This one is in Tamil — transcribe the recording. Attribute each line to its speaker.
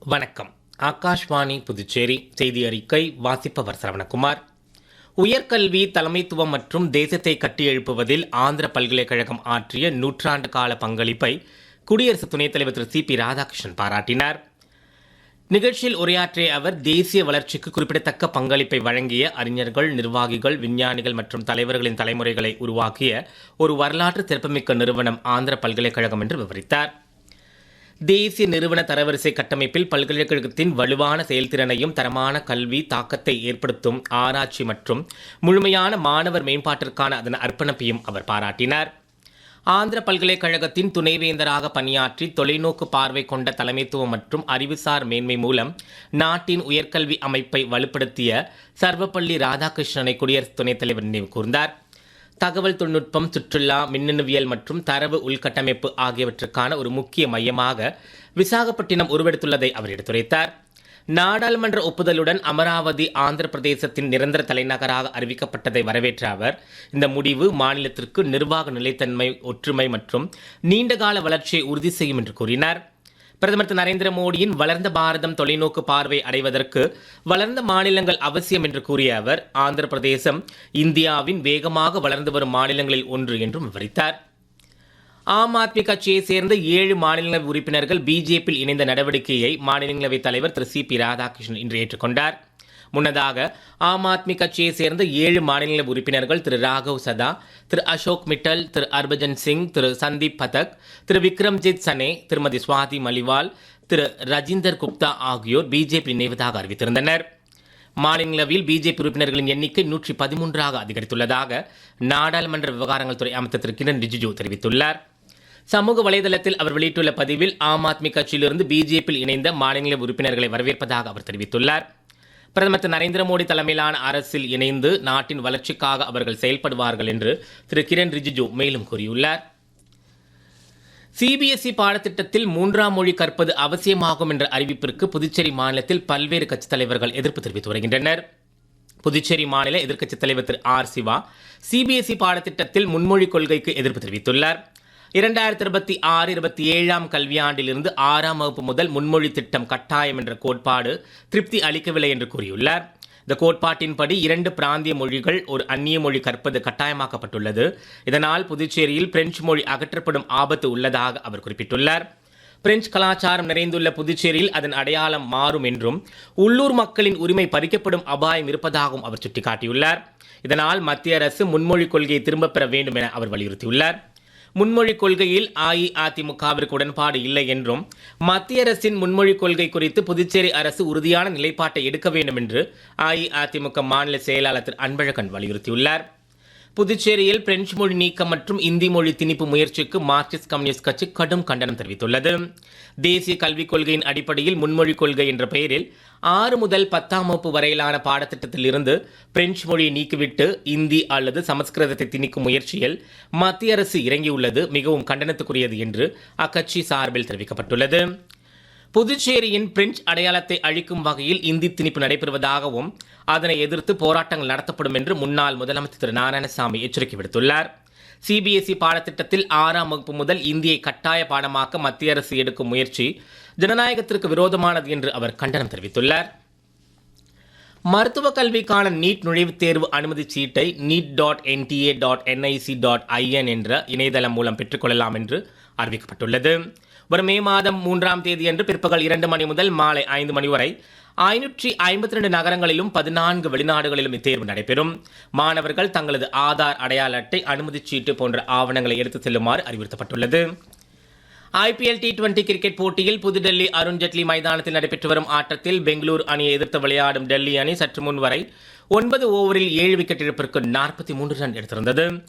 Speaker 1: வணக்கம். ஆகாஷ்வாணி புதுச்சேரி செய்தி அறிக்கை வாசிப்பவர் சரவணகுமார். உயர்கல்வி, தலைமைத்துவம் மற்றும் தேசத்தை கட்டியெழுப்புவதில் ஆந்திர பல்கலைக்கழகம் ஆற்றிய நூற்றாண்டு கால பங்களிப்பை குடியரசு துணைத் தலைவர் திரு சி.பி. ராதாகிருஷ்ணன் பாராட்டினார். நிகழ்ச்சியில் உரையாற்றிய அவர், தேசிய வளர்ச்சிக்கு குறிப்பிடத்தக்க பங்களிப்பை வழங்கிய அறிஞர்கள், நிர்வாகிகள், விஞ்ஞானிகள் மற்றும் தலைவர்களின் தலைமுறைகளை உருவாக்கிய ஒரு வரலாற்று சிறப்புமிக்க நிறுவனம் ஆந்திர பல்கலைக்கழகம் என்று விவரித்தார். தேசிய நிறுவன தரவரிசை கட்டமைப்பில் பல்கலைக்கழகத்தின் வலுவான செயல்திறனையும் தரமான கல்வி தாக்கத்தை ஏற்படுத்தும் ஆராய்ச்சி மற்றும் முழுமையான மாணவர் மேம்பாட்டிற்கான அதன் அர்ப்பணிப்பையும் அவர் பாராட்டினார். ஆந்திர பல்கலைக்கழகத்தின் துணைவேந்தராக பணியாற்றி தொலைநோக்கு பார்வை கொண்ட தலைமைத்துவம் மற்றும் அறிவுசார் மேன்மை மூலம் நாட்டின் உயர்கல்வி அமைப்பை வலுப்படுத்திய சர்வப்பள்ளி ராதாகிருஷ்ணனை குடியரசு துணைத் தலைவர் நினைவு கூர்ந்தார். தகவல் தொழில்நுட்பம், சுற்றுலா, மின்னணுவியல் மற்றும் தரவு உள்கட்டமைப்பு ஆகியவற்றுக்கான ஒரு முக்கிய மையமாக விசாகப்பட்டினம் உருவெடுத்துள்ளதை அவர் எடுத்துரைத்தார். நாடாளுமன்ற ஒப்புதலுடன் அமராவதி ஆந்திர பிரதேசத்தின் நிரந்தர தலைநகராக அறிவிக்கப்பட்டதை வரவேற்ற அவர், இந்த முடிவு மாநிலத்திற்கு நிர்வாக நிலைத்தன்மை, ஒற்றுமை மற்றும் நீண்டகால வளர்ச்சியை உறுதி செய்யும் என்று கூறினார். பிரதமர் திரு நரேந்திர மோடியின் வளர்ந்த பாரதம் தொலைநோக்கு பார்வை அடைவதற்கு வளர்ந்த மாநிலங்கள் அவசியம் என்று கூறிய அவர், ஆந்திர பிரதேசம் இந்தியாவின் வேகமாக வளர்ந்து வரும் மாநிலங்களில் ஒன்று என்றும் விவரித்தார். ஆம் ஆத்மி கட்சியை சேர்ந்த 7 மாநிலங்களவை உறுப்பினர்கள் பிஜேபியில் இணைந்த நடவடிக்கையை மாநிலங்களவைத் தலைவர் திரு சி.பி. ராதாகிருஷ்ணன் இன்று ஏற்றுக்கொண்டார். முன்னதாக ஆம் ஆத்மி கட்சியை சேர்ந்த 7 மாநிலங்களவை உறுப்பினர்கள் திரு ராகவ் சதா, திரு அசோக் மிட்டல், திரு ஹர்பஜன் சிங், திரு சந்தீப் பதக், திரு விக்ரம்ஜித் சனே, திருமதி சுவாதி மலிவால், திரு ரஜிந்தர் குப்தா ஆகியோர் பிஜேபி இணைவதாக அறிவித்திருந்தனர். மாநிலங்களவையில் பிஜேபி உறுப்பினர்களின் எண்ணிக்கை 113ஆக அதிகரித்துள்ளதாக நாடாளுமன்ற விவகாரங்கள் துறை அமைச்சர் திரு கிரண் ரிஜிஜு தெரிவித்துள்ளார். சமூக வலைதளத்தில் அவர் வெளியிட்டுள்ள பதிவில், ஆம் ஆத்மி கட்சியிலிருந்து பிஜேபியில் இணைந்த மாநிலங்களவை உறுப்பினர்களை வரவேற்பதாக அவர் தெரிவித்துள்ளார். பிரதமர் திரு நரேந்திர மோடி தலைமையிலான அரசில் இணைந்து நாட்டின் வளர்ச்சிக்காக அவர்கள் செயல்படுவார்கள் என்று திரு கிரண் ரிஜிஜு மேலும் கூறியுள்ளார். சிபிஎஸ்இ பாடத்திட்டத்தில் 3ஆம் மொழி கற்பது அவசியமாகும் என்ற அறிவிப்பிற்கு புதுச்சேரி மாநிலத்தில் பல்வேறு கட்சித் தலைவர்கள் எதிர்ப்பு தெரிவித்து வருகின்றனர். புதுச்சேரி மாநில எதிர்க்கட்சித் தலைவர் திரு ஆர் சிவா சிபிஎஸ்இ பாடத்திட்டத்தில் முன்மொழி கொள்கைக்கு எதிர்ப்பு தெரிவித்துள்ளார். 2026-27ஆம் கல்வியாண்டிலிருந்து 6ஆம் வகுப்பு முதல் முன்மொழி திட்டம் கட்டாயம் என்ற கோட்பாடு திருப்தி அளிக்கவில்லை என்று கூறியுள்ளார். இந்த கோட்பாட்டின்படி 2 பிராந்திய மொழிகள், ஒரு அந்நிய மொழி கற்பது கட்டாயமாக்கப்பட்டுள்ளது. இதனால் புதுச்சேரியில் பிரெஞ்சு மொழி அகற்றப்படும் ஆபத்து உள்ளதாக அவர் குறிப்பிட்டுள்ளார். பிரெஞ்சு கலாச்சாரம் நிறைந்துள்ள புதுச்சேரியில் அதன் அடையாளம் மாறும் என்றும் உள்ளூர் மக்களின் உரிமை பறிக்கப்படும் அபாயம் இருப்பதாகவும் அவர் சுட்டிக்காட்டியுள்ளார். இதனால் மத்திய அரசு முன்மொழி கொள்கையை திரும்பப் பெற வேண்டும் என அவர் வலியுறுத்தியுள்ளார். முன்மொழி கொள்கையில் அஇஅதிமுகவிற்கு உடன்பாடு இல்லை என்றும் மத்திய அரசின் முன்மொழி கொள்கை குறித்து புதுச்சேரி அரசு உறுதியான நிலைப்பாட்டை எடுக்க வேண்டும் என்று அஇஅதிமுக மாநில செயலாளர் திரு அன்பழகன் வலியுறுத்தியுள்ளார். புதுச்சேரியில் பிரெஞ்சு மொழி நீக்கம் மற்றும் இந்தி மொழி திணிப்பு முயற்சிக்கு மார்க்சிஸ்ட் கம்யூனிஸ்ட் கட்சி கடும் கண்டனம் தெரிவித்துள்ளது. தேசிய கல்விக் கொள்கையின் அடிப்படையில் முன்மொழி கொள்கை என்ற பெயரில் 6 முதல் 10ஆம் வகுப்பு வரையிலான பாடத்திட்டத்தில் இருந்து பிரெஞ்சு மொழியை நீக்கிவிட்டு இந்தி அல்லது சமஸ்கிருதத்தை திணிக்கும் முயற்சியில் மத்திய அரசு இறங்கியுள்ளது மிகவும் கண்டனத்துக்குரியது என்று அக்கட்சி சார்பில் தெரிவிக்கப்பட்டுள்ளது. புதுச்சேரியின் பிரெஞ்சு அடையாளத்தை அழிக்கும் வகையில் இந்தி திணிப்பு நடைபெறுவதாகவும் அதனை எதிர்த்து போராட்டங்கள் நடத்தப்படும் என்று முன்னாள் முதலமைச்சர் திரு நாராயணசாமி எச்சரிக்கை விடுத்துள்ளார். சிபிஎஸ்இ பாடத்திட்டத்தில் 6ஆம் வகுப்பு முதல் இந்தியை கட்டாய பாடமாக்க மத்திய அரசு எடுக்கும் முயற்சி ஜனநாயகத்திற்கு விரோதமானது என்று அவர் கண்டனம் தெரிவித்துள்ளார். மருத்துவக் கல்விக்கான நீட் நுழைவுத் தேர்வு அனுமதிச் சீட்டை neet.nta.nic.in என்ற இணையதளம் மூலம் பெற்றுக்கொள்ளலாம் என்று அறிவிக்கப்பட்டுள்ளது. வரும் மே மாதம் 3ஆம் தேதியன்று பிற்பகல் 2 மணி முதல் மாலை 5 மணி வரை 552 நகரங்களிலும் 14 வெளிநாடுகளிலும் இத்தேர்வு நடைபெறும். மாணவர்கள் தங்களது ஆதார், அடையாள அட்டை, அனுமதிச் சீட்டு போன்ற ஆவணங்களை எடுத்துச் செல்லுமாறு அறிவுறுத்தப்பட்டுள்ளது. ஐபிஎல் T20 கிரிக்கெட் போட்டியில் புதுடெல்லி அருண்ஜேட்லி மைதானத்தில் நடைபெற்று வரும் ஆட்டத்தில் பெங்களூரு அணியை எதிர்த்து விளையாடும் டெல்லி அணி சற்று முன் வரை 9 ஓவரில் 7 விக்கெட் இழப்பிற்கு 43 ரன் எடுத்திருந்தது.